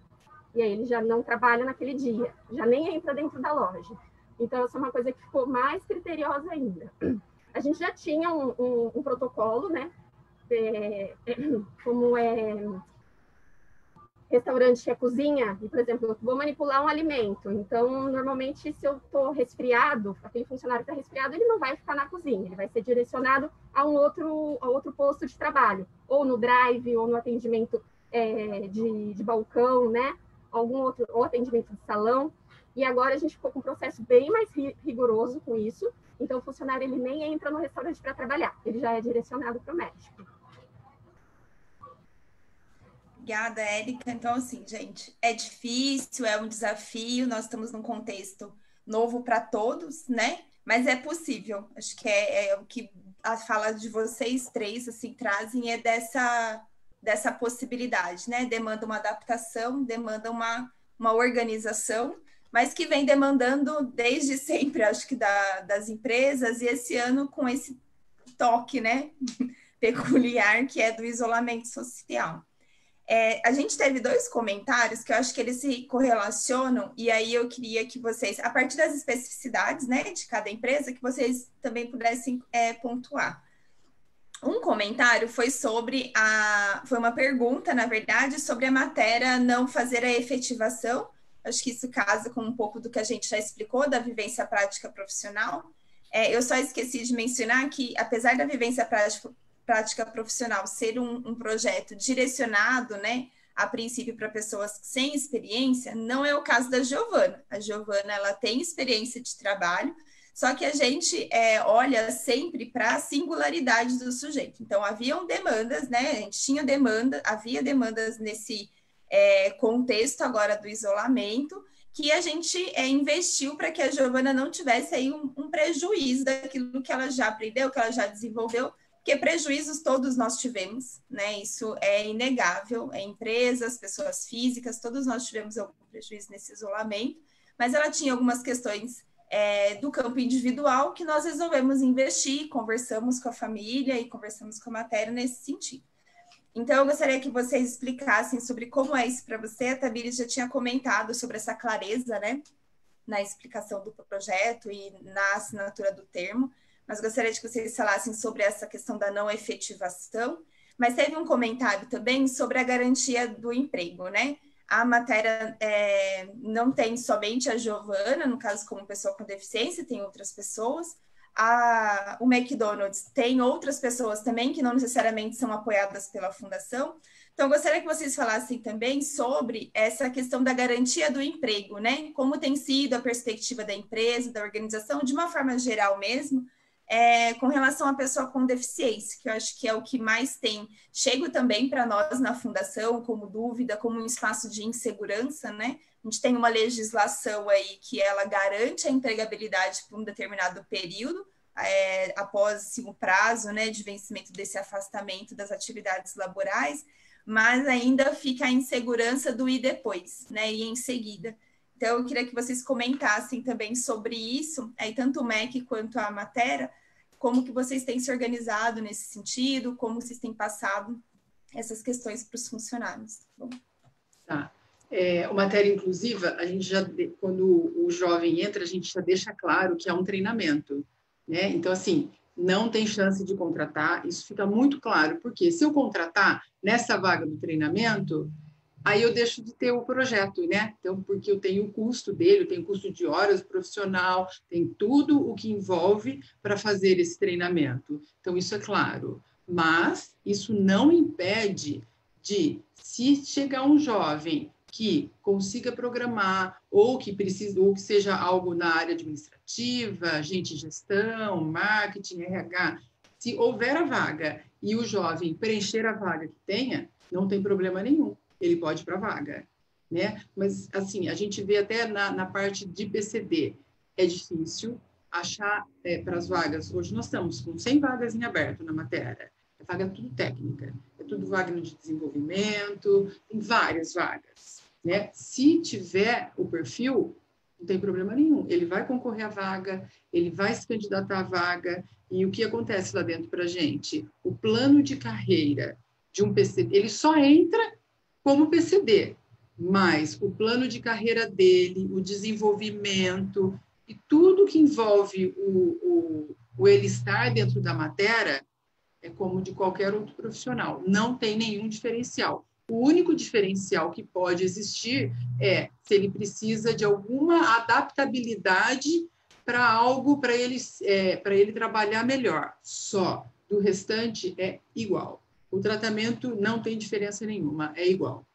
E aí ele já não trabalha naquele dia, já nem entra dentro da loja. Então, essa é uma coisa que ficou mais criteriosa ainda. A gente já tinha um protocolo, né? Como restaurante que é cozinha, e, por exemplo, eu vou manipular um alimento. Então, normalmente, se eu estou resfriado, aquele funcionário que está resfriado, ele não vai ficar na cozinha, ele vai ser direcionado a outro posto de trabalho, ou no drive, ou no atendimento de balcão, né? Algum outro, ou atendimento de salão. E agora a gente ficou com um processo bem mais rigoroso com isso. Então, o funcionário ele nem entra no restaurante para trabalhar, ele já é direcionado para o médico. Obrigada, Érica. Então, assim, gente, é difícil, é um desafio, nós estamos num contexto novo para todos, né? Mas é possível. Acho que é o que a fala de vocês três, assim, trazem é dessa possibilidade, né? Demanda uma adaptação, demanda uma organização, mas que vem demandando desde sempre, acho que das empresas, e esse ano com esse toque, né? Peculiar, que é do isolamento social. A gente teve 2 comentários que eu acho que eles se correlacionam, e aí eu queria que vocês, a partir das especificidades, né, de cada empresa, que vocês também pudessem pontuar. Um comentário foi foi uma pergunta, na verdade, sobre a matéria não fazer a efetivação. Acho que isso casa com um pouco do que a gente já explicou, da vivência prática profissional. Eu só esqueci de mencionar que, apesar da vivência prática profissional ser um projeto direcionado, né, a princípio para pessoas sem experiência, não é o caso da Giovana. A Giovana, ela tem experiência de trabalho, só que a gente olha sempre para a singularidade do sujeito. Então, haviam demandas, né, a gente tinha havia demandas nesse contexto agora do isolamento, que a gente investiu para que a Giovana não tivesse aí um prejuízo daquilo que ela já aprendeu, que ela já desenvolveu, porque prejuízos todos nós tivemos, né? Isso é inegável, empresas, pessoas físicas, todos nós tivemos algum prejuízo nesse isolamento, mas ela tinha algumas questões do campo individual que nós resolvemos investir, conversamos com a família e conversamos com a matéria nesse sentido. Então, eu gostaria que vocês explicassem sobre como é isso para você. A Tamiris já tinha comentado sobre essa clareza, né, na explicação do projeto e na assinatura do termo, mas gostaria de que vocês falassem sobre essa questão da não efetivação. Mas teve um comentário também sobre a garantia do emprego, né? A matéria não tem somente a Giovana, no caso, como pessoa com deficiência, tem outras pessoas. O McDonald's tem outras pessoas também que não necessariamente são apoiadas pela fundação. Então, eu gostaria que vocês falassem também sobre essa questão da garantia do emprego, né? Como tem sido a perspectiva da empresa, da organização, de uma forma geral mesmo, com relação à pessoa com deficiência, que eu acho que é o que mais tem. Chego também para nós na fundação como dúvida, como um espaço de insegurança, né? A gente tem uma legislação aí que ela garante a empregabilidade por um determinado período, após o prazo, né, de vencimento desse afastamento das atividades laborais, mas ainda fica a insegurança do e depois, né, e em seguida. Então, eu queria que vocês comentassem também sobre isso, aí tanto o MEC quanto a Matera, como que vocês têm se organizado nesse sentido, como vocês têm passado essas questões para os funcionários. Bom. Tá. O Matéria Inclusiva, a gente já, quando o jovem entra, a gente já deixa claro que é um treinamento, né? Então, assim, não tem chance de contratar, isso fica muito claro, porque se eu contratar nessa vaga do treinamento, aí eu deixo de ter o projeto, né? Então, porque eu tenho o custo dele, eu tenho o custo de horas profissional, tem tudo o que envolve para fazer esse treinamento. Então, isso é claro. Mas isso não impede de, se chegar um jovem que consiga programar, ou que precise, ou que seja algo na área administrativa, gente, gestão, marketing, RH, se houver a vaga e o jovem preencher a vaga que tenha, não tem problema nenhum. Ele pode ir para a vaga, né? Mas, assim, a gente vê até na parte de PCD, é difícil achar para as vagas. Hoje nós estamos com 100 vagas em aberto na matéria. É vaga tudo técnica, é tudo vaga de desenvolvimento, tem várias vagas, né? Se tiver o perfil, não tem problema nenhum. Ele vai concorrer à vaga, ele vai se candidatar à vaga, e o que acontece lá dentro para a gente? O plano de carreira de um PCD, ele só entra como PCD, mas o plano de carreira dele, o desenvolvimento e tudo que envolve o ele estar dentro da matéria é como de qualquer outro profissional. Não tem nenhum diferencial. O único diferencial que pode existir é se ele precisa de alguma adaptabilidade para algo, para ele trabalhar melhor. Só. Do restante é igual. O tratamento não tem diferença nenhuma, é igual.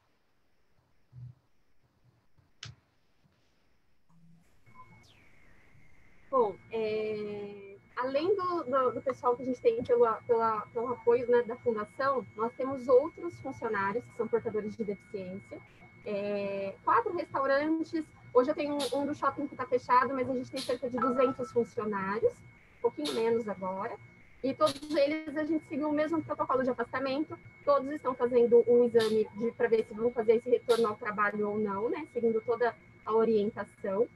Bom, além do pessoal que a gente tem pelo apoio, né, da Fundação, nós temos outros funcionários que são portadores de deficiência. 4 restaurantes. Hoje eu tenho um do shopping que está fechado, mas a gente tem cerca de 200 funcionários, um pouquinho menos agora. E todos eles, a gente seguiu o mesmo protocolo de afastamento, todos estão fazendo um exame para ver se vão fazer esse retorno ao trabalho ou não, né? Seguindo toda a orientação.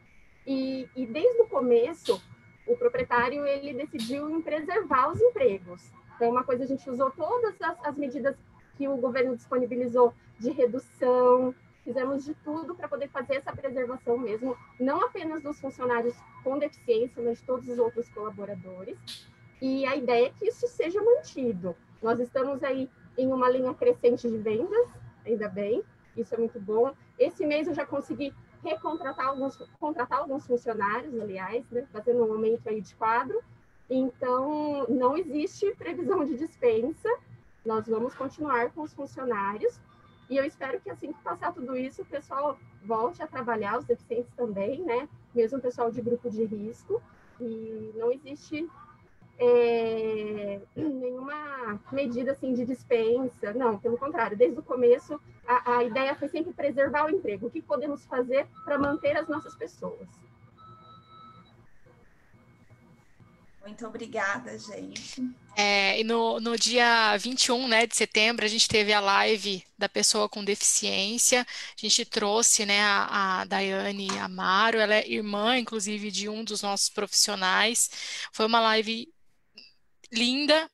E desde o começo, o proprietário ele decidiu em preservar os empregos. Então, uma coisa, a gente usou todas as medidas que o governo disponibilizou de redução, fizemos de tudo para poder fazer essa preservação mesmo, não apenas dos funcionários com deficiência, mas de todos os outros colaboradores. E a ideia é que isso seja mantido. Nós estamos aí em uma linha crescente de vendas, ainda bem, isso é muito bom. Esse mês eu já consegui contratar alguns funcionários, aliás, né, fazendo um aumento aí de quadro. Então, não existe previsão de dispensa, nós vamos continuar com os funcionários. E eu espero que assim que passar tudo isso, o pessoal volte a trabalhar, os deficientes também, né? Mesmo o pessoal de grupo de risco. E não existe nenhuma medida assim de dispensa, não, pelo contrário, desde o começo a ideia foi sempre preservar o emprego, o que podemos fazer para manter as nossas pessoas. Muito obrigada, gente. E no dia 21, né, de setembro, a gente teve a live da pessoa com deficiência. A gente trouxe, né, a Daiane Amaro, ela é irmã, inclusive, de um dos nossos profissionais. Foi uma live linda,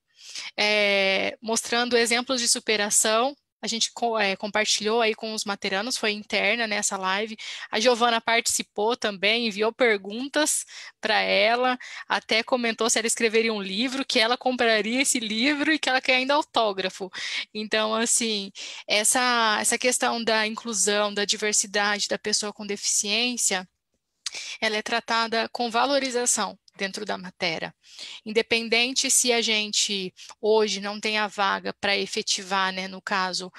mostrando exemplos de superação. A gente compartilhou aí com os materanos, foi interna nessa live. A Giovana participou também, enviou perguntas para ela, até comentou se ela escreveria um livro, que ela compraria esse livro e que ela quer ainda autógrafo. Então, assim, essa questão da inclusão, da diversidade da pessoa com deficiência, ela é tratada com valorização dentro da matéria. Independente se a gente hoje não tem a vaga para efetivar, né, no caso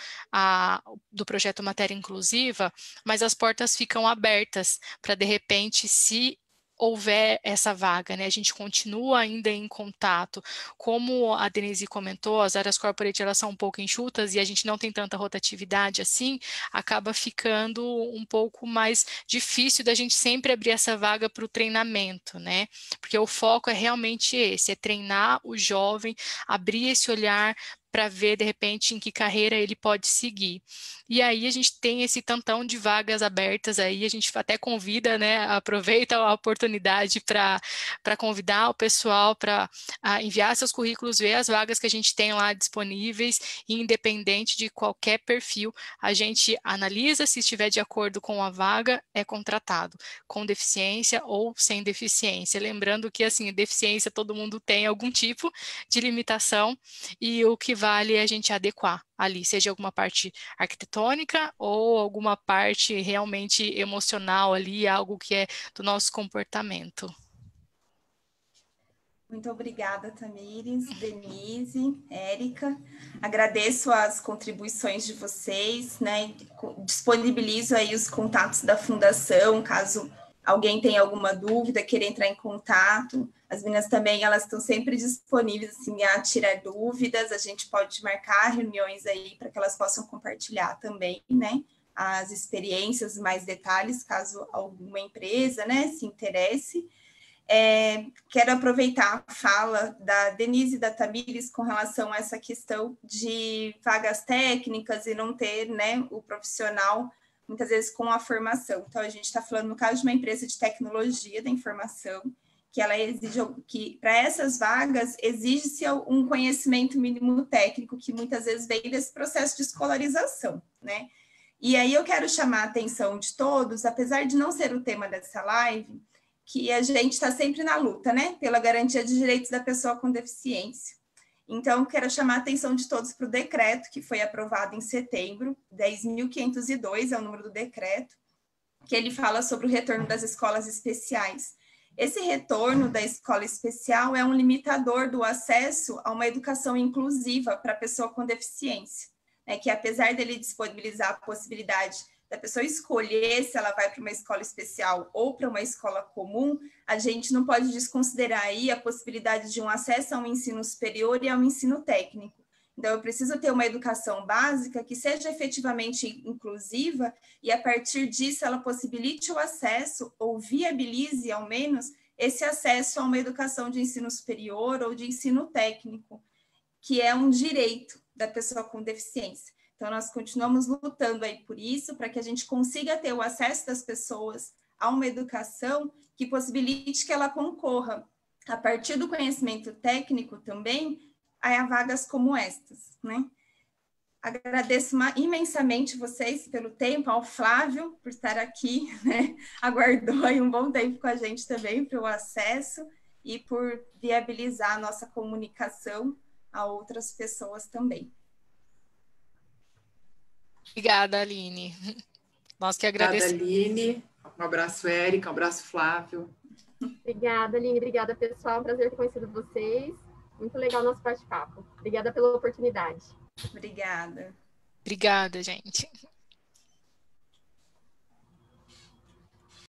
do projeto Matéria Inclusiva, mas as portas ficam abertas para, de repente, se houver essa vaga, né, a gente continua ainda em contato. Como a Denise comentou, as áreas corporate elas são um pouco enxutas e a gente não tem tanta rotatividade assim, acaba ficando um pouco mais difícil da gente sempre abrir essa vaga para o treinamento, né? Porque o foco é realmente esse, é treinar o jovem, abrir esse olhar para ver, de repente, em que carreira ele pode seguir. E aí a gente tem esse tantão de vagas abertas aí, a gente até convida, né, aproveita a oportunidade para convidar o pessoal para enviar seus currículos, ver as vagas que a gente tem lá disponíveis, e independente de qualquer perfil, a gente analisa, se estiver de acordo com a vaga, é contratado, com deficiência ou sem deficiência. Lembrando que, assim, deficiência todo mundo tem algum tipo de limitação, e o que vale é a gente adequar ali, seja alguma parte arquitetônica ou alguma parte realmente emocional ali, algo que é do nosso comportamento. Muito obrigada, Tamires, Denise, Érica. Agradeço as contribuições de vocês, né? Disponibilizo aí os contatos da Fundação, caso alguém tenha alguma dúvida, queira entrar em contato. As meninas também, elas estão sempre disponíveis assim, a tirar dúvidas. A gente pode marcar reuniões aí para que elas possam compartilhar também, né? As experiências, mais detalhes, caso alguma empresa, né, se interesse. Quero aproveitar a fala da Denise e da Tamires com relação a essa questão de vagas técnicas e não ter, né, o profissional, muitas vezes, com a formação. Então, a gente está falando, no caso de uma empresa de tecnologia da informação, que ela exige, que para essas vagas, exige-se um conhecimento mínimo técnico, que muitas vezes vem desse processo de escolarização, né? E aí eu quero chamar a atenção de todos, apesar de não ser o tema dessa live, que a gente está sempre na luta, né, pela garantia de direitos da pessoa com deficiência. Então, quero chamar a atenção de todos para o decreto que foi aprovado em setembro, 10.502 é o número do decreto, que ele fala sobre o retorno das escolas especiais. Esse retorno da escola especial é um limitador do acesso a uma educação inclusiva para a pessoa com deficiência, né, que apesar dele disponibilizar a possibilidade da pessoa escolher se ela vai para uma escola especial ou para uma escola comum, a gente não pode desconsiderar aí a possibilidade de um acesso ao ensino superior e ao ensino técnico. Então, eu preciso ter uma educação básica que seja efetivamente inclusiva e, a partir disso, ela possibilite o acesso ou viabilize, ao menos, esse acesso a uma educação de ensino superior ou de ensino técnico, que é um direito da pessoa com deficiência. Então, nós continuamos lutando aí por isso, para que a gente consiga ter o acesso das pessoas a uma educação que possibilite que ela concorra, a partir do conhecimento técnico também, a vagas como estas, né? Agradeço imensamente vocês pelo tempo, ao Flávio por estar aqui, né? Aguardou aí um bom tempo com a gente também para o acesso e por viabilizar a nossa comunicação a outras pessoas também. Obrigada, Aline. Nós que agradecemos. Obrigada, Aline. Um abraço, Érica. Um abraço, Flávio. Obrigada, Aline. Obrigada, pessoal. Prazer ter conhecido vocês. Muito legal o nosso bate-papo. Obrigada pela oportunidade. Obrigada. Obrigada, gente.